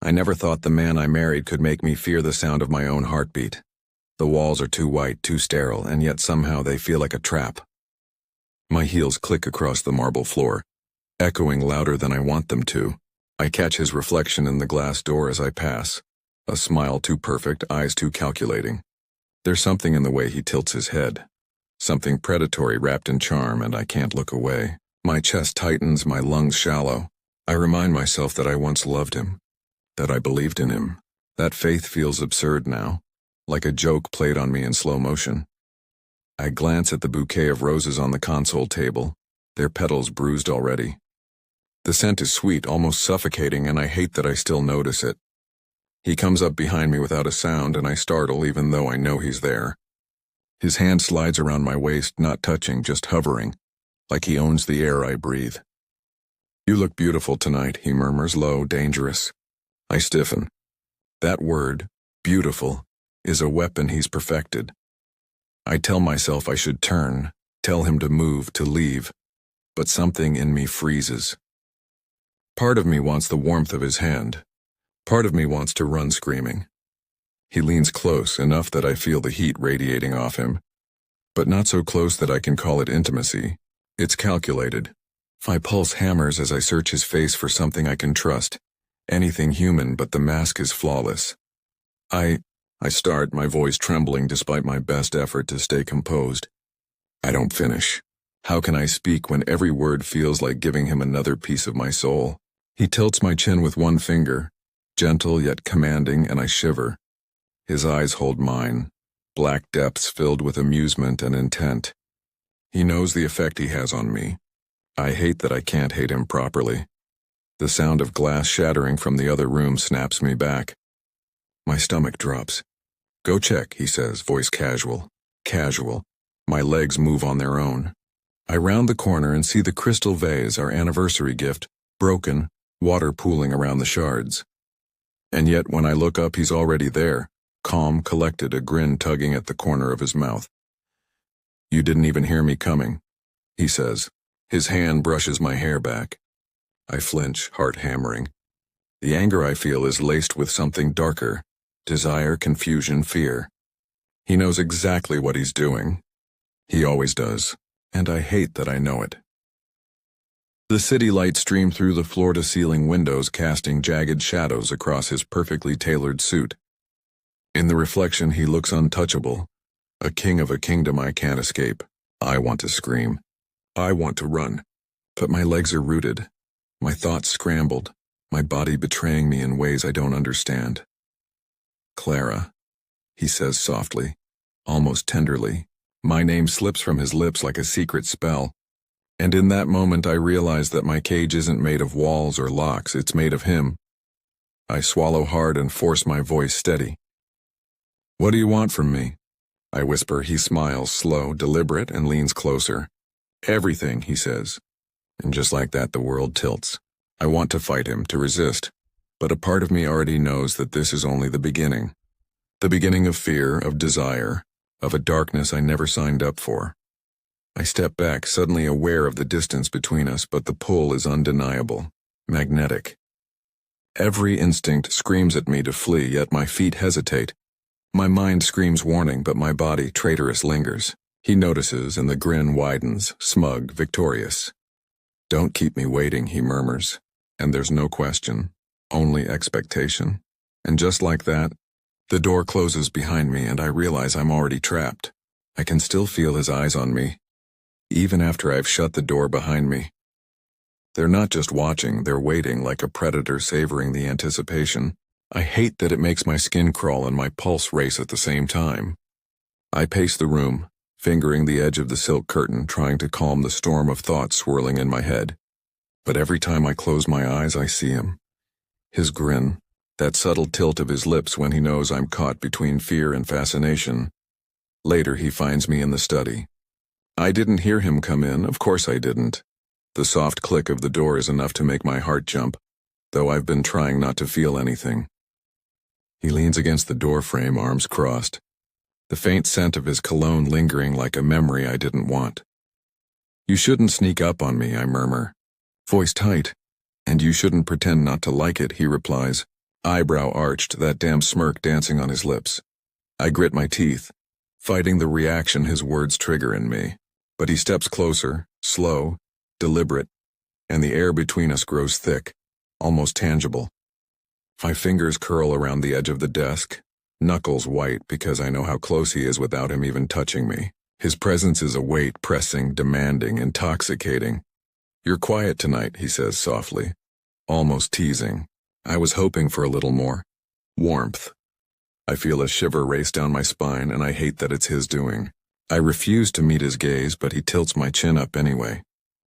I never thought the man I married could make me fear the sound of my own heartbeat. The walls are too white, too sterile, and yet somehow they feel like a trap. My heels click across the marble floor, echoing louder than I want them to. I catch his reflection in the glass door as I pass. A smile too perfect, eyes too calculating. There's something in the way he tilts his head. Something predatory wrapped in charm, and I can't look away. My chest tightens, my lungs shallow. I remind myself that I once loved him, that I believed in him. That faith feels absurd now, like a joke played on me in slow motion. I glance at the bouquet of roses on the console table, their petals bruised already. The scent is sweet, almost suffocating, and I hate that I still notice it. He comes up behind me without a sound, and I startle even though I know he's there. His hand slides around my waist, not touching, just hovering, like he owns the air I breathe. "You look beautiful tonight," he murmurs, low, dangerous. I stiffen. That word, beautiful, is a weapon he's perfected. I tell myself I should turn, tell him to move, to leave, but something in me freezes. Part of me wants the warmth of his hand. Part of me wants to run screaming. He leans close, enough that I feel the heat radiating off him, but not so close that I can call it intimacy. It's calculated. My pulse hammers as I search his face for something I can trust, anything human, but the mask is flawless. I start, my voice trembling despite my best effort to stay composed. I don't finish. How can I speak when every word feels like giving him another piece of my soul? He tilts my chin with one finger, gentle yet commanding, and I shiver. His eyes hold mine, black depths filled with amusement and intent. He knows the effect he has on me. I hate that I can't hate him properly. The sound of glass shattering from the other room snaps me back. My stomach drops. "Go check," he says, voice casual. Casual. My legs move on their own. I round the corner and see the crystal vase, our anniversary gift, broken, water pooling around the shards. And yet when I look up, he's already there, calm, collected, a grin tugging at the corner of his mouth. "You didn't even hear me coming," he says. His hand brushes my hair back. I flinch, heart hammering. The anger I feel is laced with something darker. Desire, confusion, fear. He knows exactly what he's doing. He always does, and I hate that I know it. The city lights stream through the floor-to-ceiling windows, casting jagged shadows across his perfectly tailored suit. In the reflection, he looks untouchable, a king of a kingdom I can't escape. I want to scream. I want to run. But my legs are rooted, my thoughts scrambled, my body betraying me in ways I don't understand. "Clara," he says softly, almost tenderly. My name slips from his lips like a secret spell, and in that moment I realize that my cage isn't made of walls or locks, it's made of him. I swallow hard and force my voice steady. "What do you want from me?" I whisper. He smiles, slow, deliberate, and leans closer. "Everything," he says. And just like that, the world tilts. I want to fight him, to resist. But a part of me already knows that this is only the beginning. The beginning of fear, of desire, of a darkness I never signed up for. I step back, suddenly aware of the distance between us, but the pull is undeniable, magnetic. Every instinct screams at me to flee, yet my feet hesitate. My mind screams warning, but my body, traitorous, lingers. He notices, and the grin widens, smug, victorious. "Don't keep me waiting," he murmurs, and there's no question. Only expectation. And just like that, the door closes behind me and I realize I'm already trapped. I can still feel his eyes on me, even after I've shut the door behind me. They're not just watching, they're waiting like a predator savoring the anticipation. I hate that it makes my skin crawl and my pulse race at the same time. I pace the room, fingering the edge of the silk curtain, trying to calm the storm of thoughts swirling in my head. But every time I close my eyes, I see him. His grin, that subtle tilt of his lips when he knows I'm caught between fear and fascination. Later he finds me in the study. I didn't hear him come in, of course I didn't. The soft click of the door is enough to make my heart jump, though I've been trying not to feel anything. He leans against the door frame, arms crossed. The faint scent of his cologne lingering like a memory I didn't want. "You shouldn't sneak up on me," I murmur. Voice tight. "And you shouldn't pretend not to like it," he replies, eyebrow arched, that damn smirk dancing on his lips. I grit my teeth, fighting the reaction his words trigger in me. But he steps closer, slow, deliberate, and the air between us grows thick, almost tangible. My fingers curl around the edge of the desk, knuckles white because I know how close he is without him even touching me. His presence is a weight, pressing, demanding, intoxicating. "You're quiet tonight," he says softly, almost teasing. I was hoping for a little more warmth. I feel a shiver race down my spine, and I hate that it's his doing. I refuse to meet his gaze, but he tilts my chin up anyway.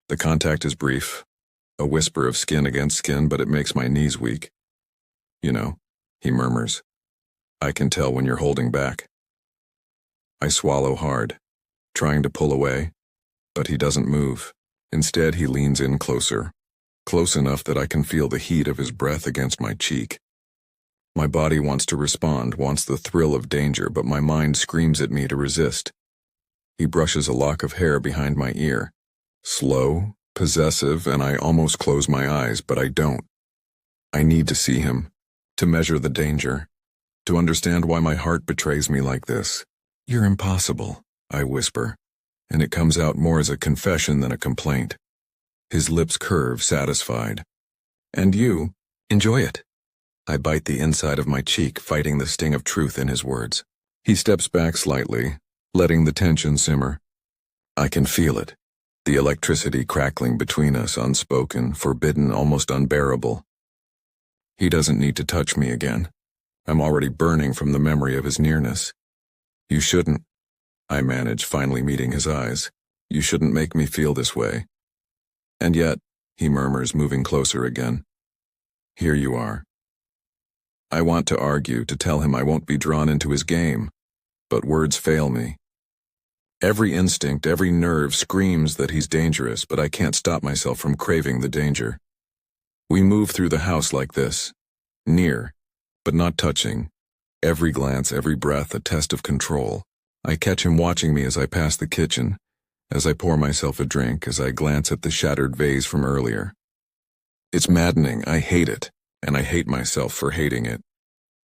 The contact is brief, a whisper of skin against skin, but it makes my knees weak. "You know," he murmurs, "I can tell when you're holding back." I swallow hard, trying to pull away, but he doesn't move. Instead, he leans in closer, close enough that I can feel the heat of his breath against my cheek. My body wants to respond, wants the thrill of danger, but my mind screams at me to resist. He brushes a lock of hair behind my ear. Slow, possessive, and I almost close my eyes, but I don't. I need to see him, to measure the danger, to understand why my heart betrays me like this. "You're impossible," I whisper, and it comes out more as a confession than a complaint. His lips curve, satisfied. "And you, enjoy it." I bite the inside of my cheek, fighting the sting of truth in his words. He steps back slightly, letting the tension simmer. I can feel it, the electricity crackling between us, unspoken, forbidden, almost unbearable. He doesn't need to touch me again. I'm already burning from the memory of his nearness. "You shouldn't," I manage, finally meeting his eyes. "You shouldn't make me feel this way." "And yet," he murmurs, moving closer again, "here you are." I want to argue, to tell him I won't be drawn into his game, but words fail me. Every instinct, every nerve screams that he's dangerous, but I can't stop myself from craving the danger. We move through the house like this, near, but not touching. Every glance, every breath, a test of control. I catch him watching me as I pass the kitchen, as I pour myself a drink, as I glance at the shattered vase from earlier. It's maddening. I hate it, and I hate myself for hating it.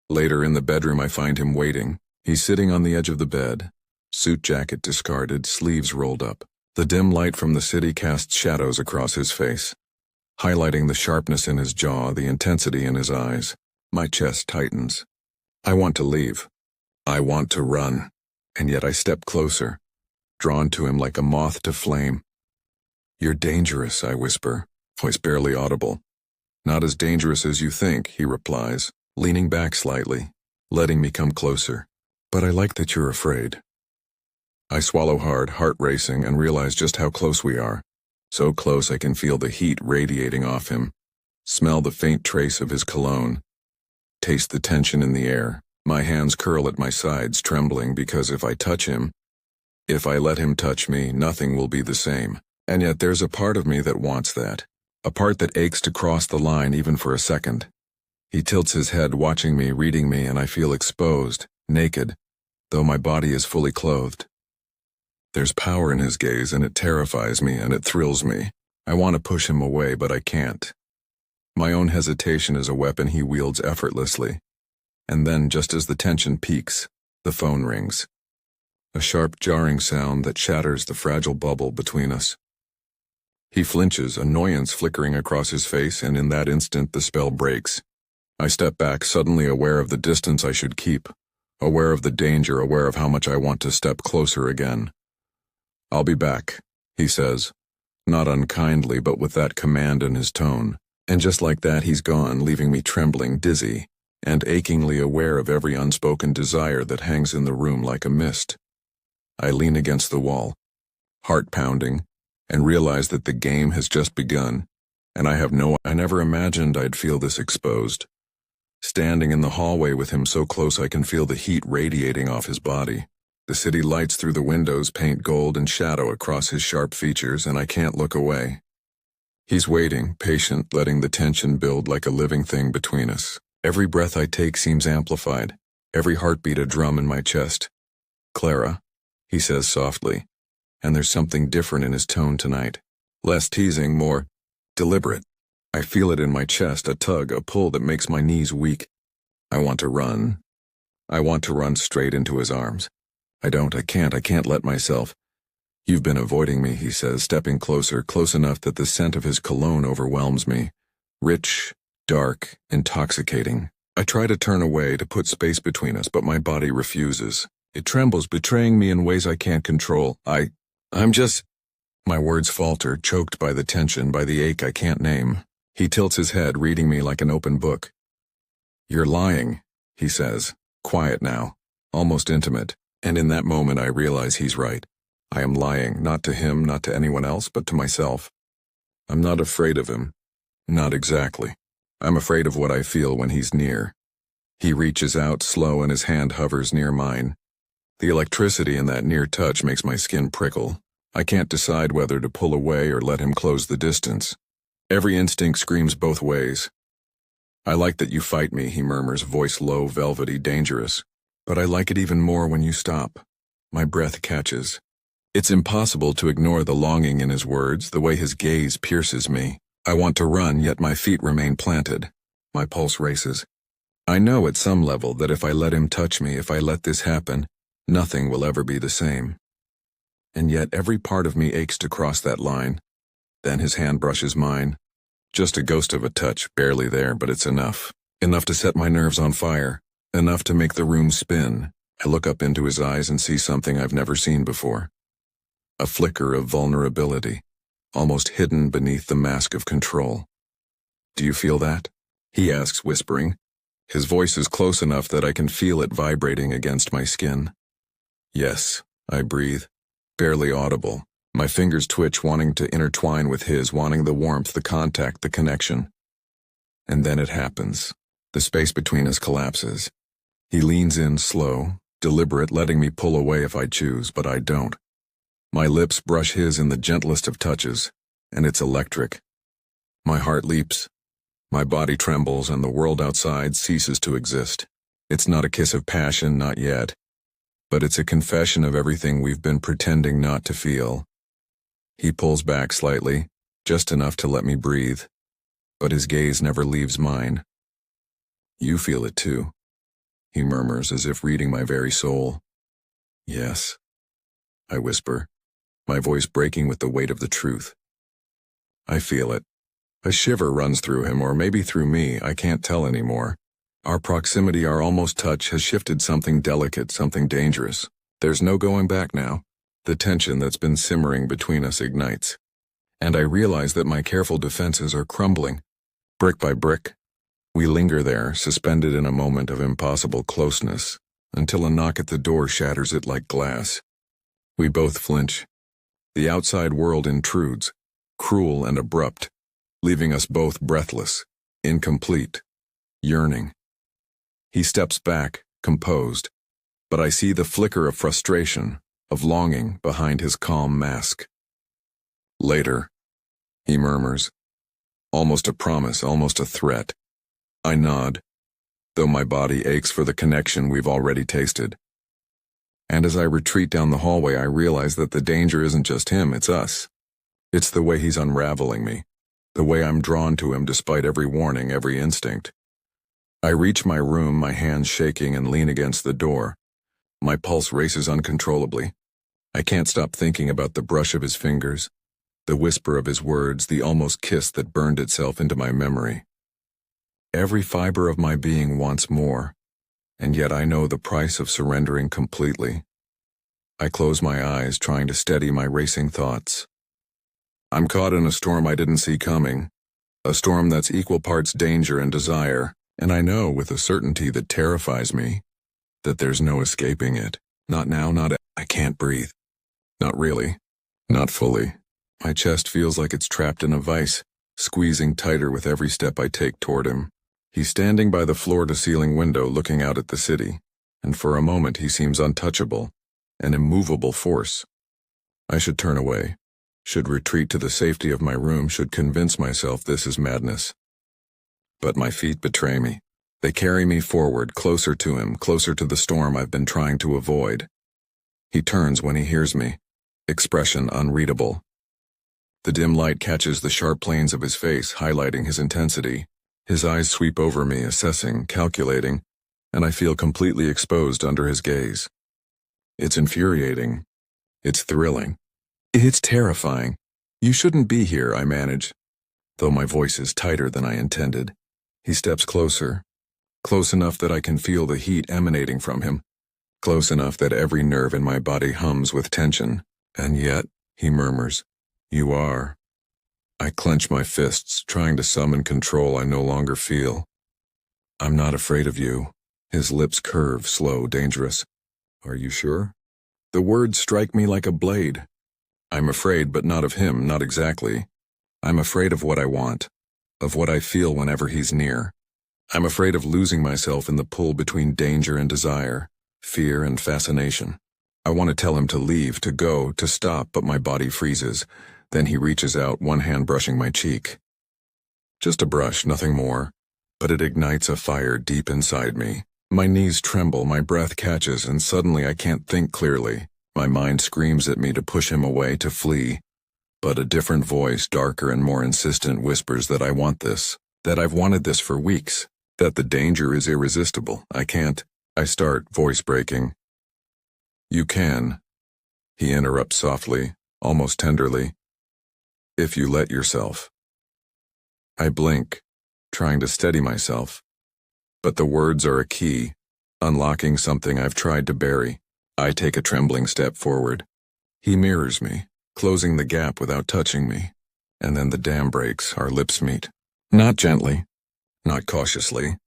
Later in the bedroom, I find him waiting. He's sitting on the edge of the bed, suit jacket discarded, sleeves rolled up. The dim light from the city casts shadows across his face, highlighting the sharpness in his jaw, the intensity in his eyes. My chest tightens. I want to leave. I want to run. And yet I step closer, drawn to him like a moth to flame. "You're dangerous," I whisper, voice barely audible. "Not as dangerous as you think," he replies, leaning back slightly, letting me come closer. "But I like that you're afraid." I swallow hard, heart racing, and realize just how close we are. So close I can feel the heat radiating off him, smell the faint trace of his cologne, taste the tension in the air. My hands curl at my sides, trembling, because if I touch him, if I let him touch me, nothing will be the same. And yet there's a part of me that wants that, a part that aches to cross the line even for a second. He tilts his head, watching me, reading me, and I feel exposed, naked, though my body is fully clothed. There's power in his gaze, and it terrifies me, and it thrills me. I want to push him away, but I can't. My own hesitation is a weapon he wields effortlessly. And then, just as the tension peaks, the phone rings. A sharp, jarring sound that shatters the fragile bubble between us. He flinches, annoyance flickering across his face, and in that instant the spell breaks. I step back, suddenly aware of the distance I should keep, aware of the danger, aware of how much I want to step closer again. "I'll be back," he says, not unkindly, but with that command in his tone. And just like that, he's gone, leaving me trembling, dizzy, and achingly aware of every unspoken desire that hangs in the room like a mist. I lean against the wall, heart pounding, and realize that the game has just begun, and I never imagined I'd feel this exposed. Standing in the hallway with him so close I can feel the heat radiating off his body. The city lights through the windows paint gold and shadow across his sharp features, and I can't look away. He's waiting, patient, letting the tension build like a living thing between us. Every breath I take seems amplified, every heartbeat a drum in my chest. "Clara," he says softly, and there's something different in his tone tonight. Less teasing, more deliberate. I feel it in my chest, a tug, a pull that makes my knees weak. I want to run. I want to run straight into his arms. I can't let myself. You've been avoiding me, he says, stepping closer, close enough that the scent of his cologne overwhelms me. Rich, dark, intoxicating. I try to turn away, to put space between us, but my body refuses. It trembles, betraying me in ways I can't control. I'm just... My words falter, choked by the tension, by the ache I can't name. He tilts his head, reading me like an open book. You're lying, he says, quiet now, almost intimate, and in that moment I realize he's right. I am lying, not to him, not to anyone else, but to myself. I'm not afraid of him. Not exactly. I'm afraid of what I feel when he's near. He reaches out slow and his hand hovers near mine. The electricity in that near touch makes my skin prickle. I can't decide whether to pull away or let him close the distance. Every instinct screams both ways. I like that you fight me, he murmurs, voice low, velvety, dangerous. But I like it even more when you stop. My breath catches. It's impossible to ignore the longing in his words, the way his gaze pierces me. I want to run, yet my feet remain planted. My pulse races. I know at some level that if I let him touch me, if I let this happen, nothing will ever be the same. And yet every part of me aches to cross that line. Then his hand brushes mine. Just a ghost of a touch, barely there, but it's enough. Enough to set my nerves on fire. Enough to make the room spin. I look up into his eyes and see something I've never seen before. A flicker of vulnerability, almost hidden beneath the mask of control. Do you feel that? He asks, whispering. His voice is close enough that I can feel it vibrating against my skin. Yes, I breathe, barely audible. My fingers twitch, wanting to intertwine with his, wanting the warmth, the contact, the connection. And then it happens. The space between us collapses. He leans in slow, deliberate, letting me pull away if I choose, but I don't. My lips brush his in the gentlest of touches, and it's electric. My heart leaps. My body trembles, and the world outside ceases to exist. It's not a kiss of passion, not yet. But it's a confession of everything we've been pretending not to feel. He pulls back slightly, just enough to let me breathe. But his gaze never leaves mine. You feel it too, he murmurs as if reading my very soul. Yes, I whisper, my voice breaking with the weight of the truth. I feel it. A shiver runs through him, or maybe through me, I can't tell anymore. Our proximity, our almost touch, has shifted something delicate, something dangerous. There's no going back now. The tension that's been simmering between us ignites. And I realize that my careful defenses are crumbling. Brick by brick, we linger there, suspended in a moment of impossible closeness, until a knock at the door shatters it like glass. We both flinch. The outside world intrudes, cruel and abrupt, leaving us both breathless, incomplete, yearning. He steps back, composed, but I see the flicker of frustration, of longing behind his calm mask. Later, he murmurs, almost a promise, almost a threat. I nod, though my body aches for the connection we've already tasted. And as I retreat down the hallway, I realize that the danger isn't just him, it's us. It's the way he's unraveling me, the way I'm drawn to him despite every warning, every instinct. I reach my room, my hands shaking, and lean against the door. My pulse races uncontrollably. I can't stop thinking about the brush of his fingers, the whisper of his words, the almost kiss that burned itself into my memory. Every fiber of my being wants more, and yet I know the price of surrendering completely. I close my eyes, trying to steady my racing thoughts. I'm caught in a storm I didn't see coming, a storm that's equal parts danger and desire, and I know with a certainty that terrifies me that there's no escaping it. Not now, I can't breathe. Not really. Not fully. My chest feels like it's trapped in a vice, squeezing tighter with every step I take toward him. He's standing by the floor-to-ceiling window looking out at the city, and for a moment he seems untouchable, an immovable force. I should turn away, should retreat to the safety of my room, should convince myself this is madness. But my feet betray me. They carry me forward, closer to him, closer to the storm I've been trying to avoid. He turns when he hears me, expression unreadable. The dim light catches the sharp planes of his face, highlighting his intensity. His eyes sweep over me, assessing, calculating, and I feel completely exposed under his gaze. It's infuriating. It's thrilling. It's terrifying. "You shouldn't be here," I manage, though my voice is tighter than I intended. He steps closer, close enough that I can feel the heat emanating from him, close enough that every nerve in my body hums with tension. "And yet," he murmurs, "you are." I clench my fists, trying to summon control I no longer feel. "I'm not afraid of you." His lips curve, slow, dangerous. "Are you sure?" The words strike me like a blade. I'm afraid, but not of him, not exactly. I'm afraid of what I want, of what I feel whenever he's near. I'm afraid of losing myself in the pull between danger and desire, fear and fascination. I want to tell him to leave, to go, to stop, but my body freezes. Then he reaches out, one hand brushing my cheek. Just a brush, nothing more, but it ignites a fire deep inside me. My knees tremble, my breath catches, and suddenly I can't think clearly. My mind screams at me to push him away, to flee. But a different voice, darker and more insistent, whispers that I want this, that I've wanted this for weeks, that the danger is irresistible. I can't. I start, voice breaking. "You can," he interrupts softly, almost tenderly, "if you let yourself." I blink, trying to steady myself. But the words are a key, unlocking something I've tried to bury. I take a trembling step forward. He mirrors me, closing the gap without touching me. And then the dam breaks, our lips meet. Not gently, not cautiously.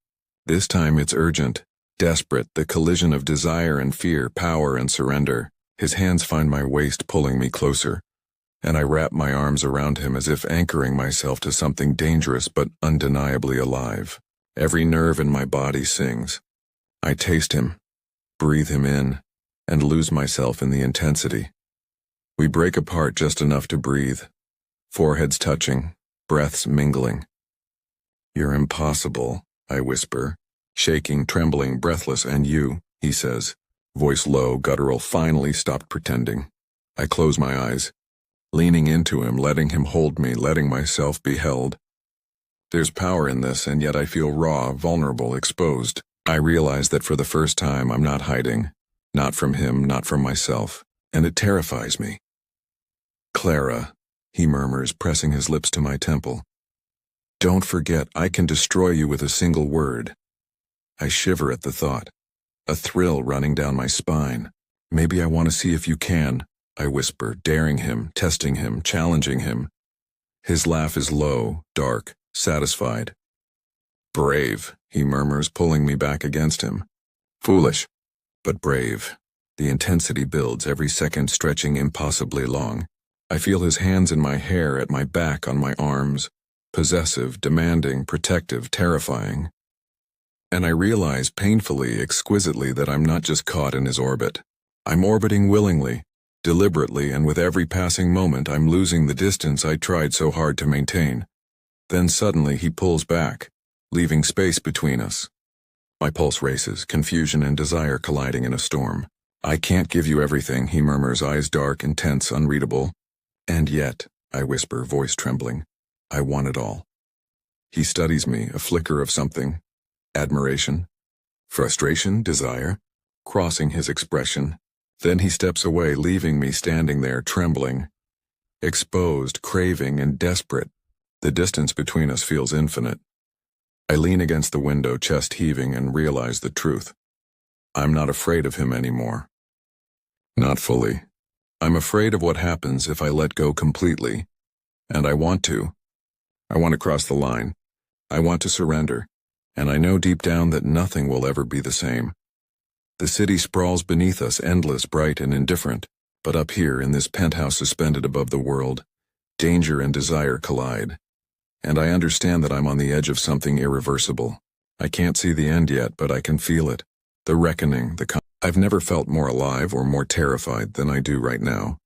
This time it's urgent, desperate, the collision of desire and fear, power and surrender. His hands find my waist, pulling me closer, and I wrap my arms around him as if anchoring myself to something dangerous but undeniably alive. Every nerve in my body sings. I taste him, breathe him in, and lose myself in the intensity. We break apart just enough to breathe, foreheads touching, breaths mingling. "You're impossible," I whisper, shaking, trembling, breathless. "And you," he says, voice low, guttural. "Finally stopped pretending." I close my eyes, leaning into him, letting him hold me, letting myself be held. There's power in this, and yet I feel raw, vulnerable, exposed. I realize that for the first time I'm not hiding, not from him, not from myself, and it terrifies me. "Clara," he murmurs, pressing his lips to my temple. "Don't forget, I can destroy you with a single word." I shiver at the thought, a thrill running down my spine. "Maybe I want to see if you can," I whisper, daring him, testing him, challenging him. His laugh is low, dark, satisfied. "Brave," he murmurs, pulling me back against him. "Foolish, but brave." The intensity builds, every second stretching impossibly long. I feel his hands in my hair, at my back, on my arms. Possessive, demanding, protective, terrifying. And I realize painfully, exquisitely, that I'm not just caught in his orbit. I'm orbiting willingly, deliberately, and with every passing moment I'm losing the distance I tried so hard to maintain. Then suddenly he pulls back, leaving space between us. My pulse races, confusion and desire colliding in a storm. "I can't give you everything," he murmurs, eyes dark, intense, unreadable. "And yet," I whisper, voice trembling, "I want it all." He studies me, a flicker of something. Admiration, frustration, desire, crossing his expression. Then he steps away, leaving me standing there, trembling, exposed, craving, and desperate. The distance between us feels infinite. I lean against the window, chest heaving, and realize the truth. I'm not afraid of him anymore. Not fully. I'm afraid of what happens if I let go completely. And I want to. I want to cross the line. I want to surrender. And I know deep down that nothing will ever be the same. The city sprawls beneath us, endless, bright, and indifferent. But up here, in this penthouse suspended above the world, danger and desire collide. And I understand that I'm on the edge of something irreversible. I can't see the end yet, but I can feel it. The reckoning, I've never felt more alive or more terrified than I do right now.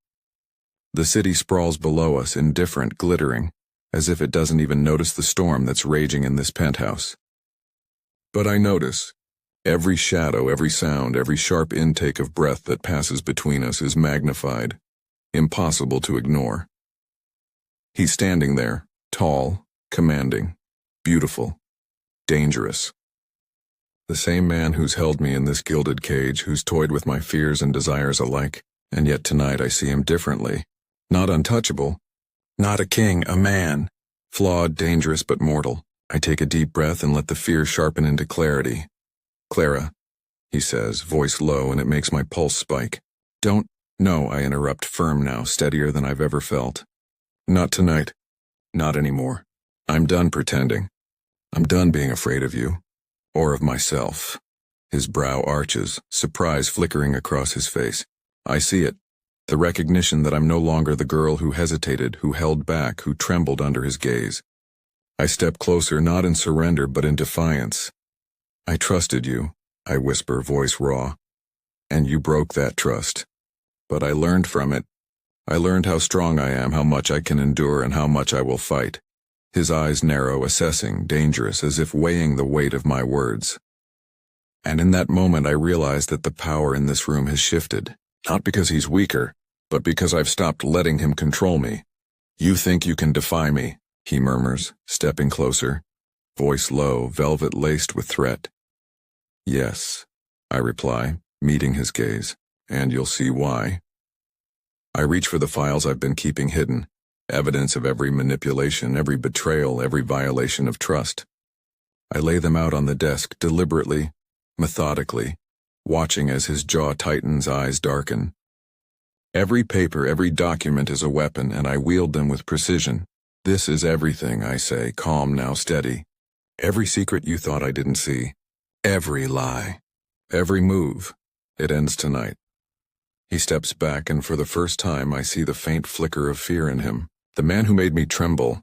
The city sprawls below us, indifferent, glittering, as if it doesn't even notice the storm that's raging in this penthouse. But I notice. Every shadow, every sound, every sharp intake of breath that passes between us is magnified, impossible to ignore. He's standing there, tall, commanding, beautiful, dangerous. The same man who's held me in this gilded cage, who's toyed with my fears and desires alike, and yet tonight I see him differently. Not untouchable, not a king, a man. Flawed, dangerous, but mortal. I take a deep breath and let the fear sharpen into clarity. "Clara," he says, voice low, and it makes my pulse spike. "No," I interrupt, firm now, steadier than I've ever felt. "Not tonight. Not anymore. I'm done pretending. I'm done being afraid of you. Or of myself." His brow arches, surprise flickering across his face. I see it. The recognition that I'm no longer the girl who hesitated, who held back, who trembled under his gaze. I step closer, not in surrender, but in defiance. "I trusted you," I whisper, voice raw. "And you broke that trust. But I learned from it. I learned how strong I am, how much I can endure, and how much I will fight." His eyes narrow, assessing, dangerous, as if weighing the weight of my words. And in that moment I realize that the power in this room has shifted. Not because he's weaker, but because I've stopped letting him control me. "You think you can defy me," he murmurs, stepping closer, voice low, velvet laced with threat. "Yes," I reply, meeting his gaze, "and you'll see why." I reach for the files I've been keeping hidden, evidence of every manipulation, every betrayal, every violation of trust. I lay them out on the desk, deliberately, methodically, watching as his jaw tightens, eyes darken. Every paper, every document is a weapon, and I wield them with precision. "This is everything," I say, calm now, steady. "Every secret you thought I didn't see. Every lie. Every move. It ends tonight." He steps back, and for the first time I see the faint flicker of fear in him. The man who made me tremble,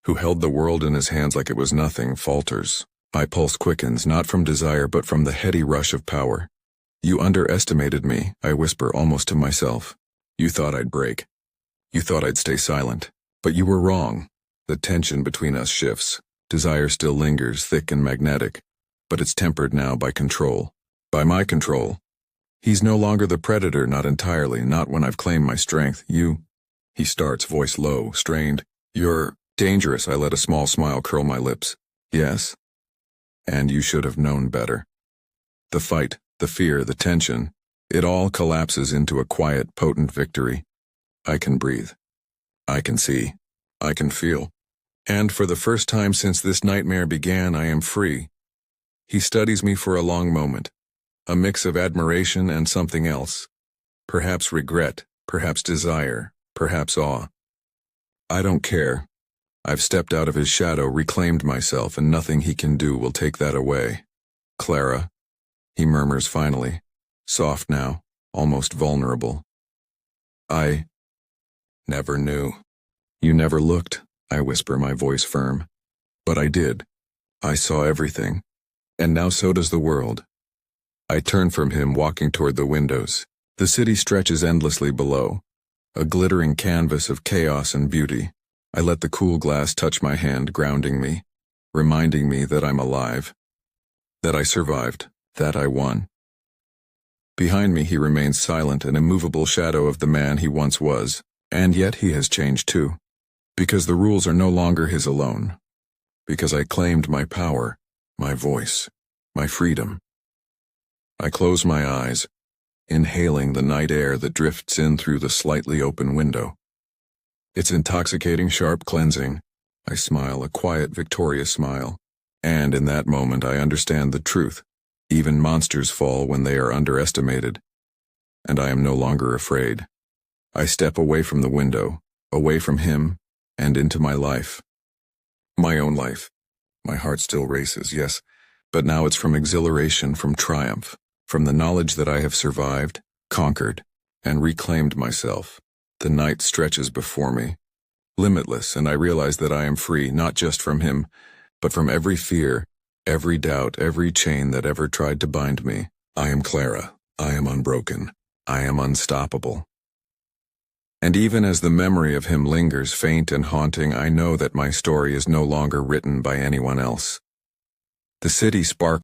who held the world in his hands like it was nothing, falters. My pulse quickens, not from desire but from the heady rush of power. "You underestimated me," I whisper almost to myself. "You thought I'd break. You thought I'd stay silent. But you were wrong." The tension between us shifts. Desire still lingers, thick and magnetic, but it's tempered now by control. By my control. He's no longer the predator, not entirely, not when I've claimed my strength. He starts, voice low, strained. "You're dangerous." I let a small smile curl my lips. "Yes. And you should have known better." The fight, the fear, the tension, it all collapses into a quiet, potent victory. I can breathe. I can see. I can feel. And for the first time since this nightmare began, I am free. He studies me for a long moment, a mix of admiration and something else. Perhaps regret, perhaps desire, perhaps awe. I don't care. I've stepped out of his shadow, reclaimed myself, and nothing he can do will take that away. "Clara," he murmurs finally, soft now, almost vulnerable. "I never knew." "You never looked," I whisper, my voice firm. "But I did. I saw everything. And now so does the world." I turn from him, walking toward the windows. The city stretches endlessly below, a glittering canvas of chaos and beauty. I let the cool glass touch my hand, grounding me, reminding me that I'm alive, that I survived, that I won. Behind me he remains silent, an immovable shadow of the man he once was, and yet he has changed too. Because the rules are no longer his alone. Because I claimed my power, my voice, my freedom. I close my eyes, inhaling the night air that drifts in through the slightly open window. It's intoxicating, sharp, cleansing. I smile, a quiet, victorious smile. And in that moment I understand the truth. Even monsters fall when they are underestimated. And I am no longer afraid. I step away from the window, away from him, and into my life. My own life. My heart still races, yes, but now it's from exhilaration, from triumph, from the knowledge that I have survived, conquered, and reclaimed myself. The night stretches before me, limitless, and I realize that I am free, not just from him, but from every fear, every doubt, every chain that ever tried to bind me. I am Clara. I am unbroken. I am unstoppable. And even as the memory of him lingers, faint and haunting, I know that my story is no longer written by anyone else. The city sparkles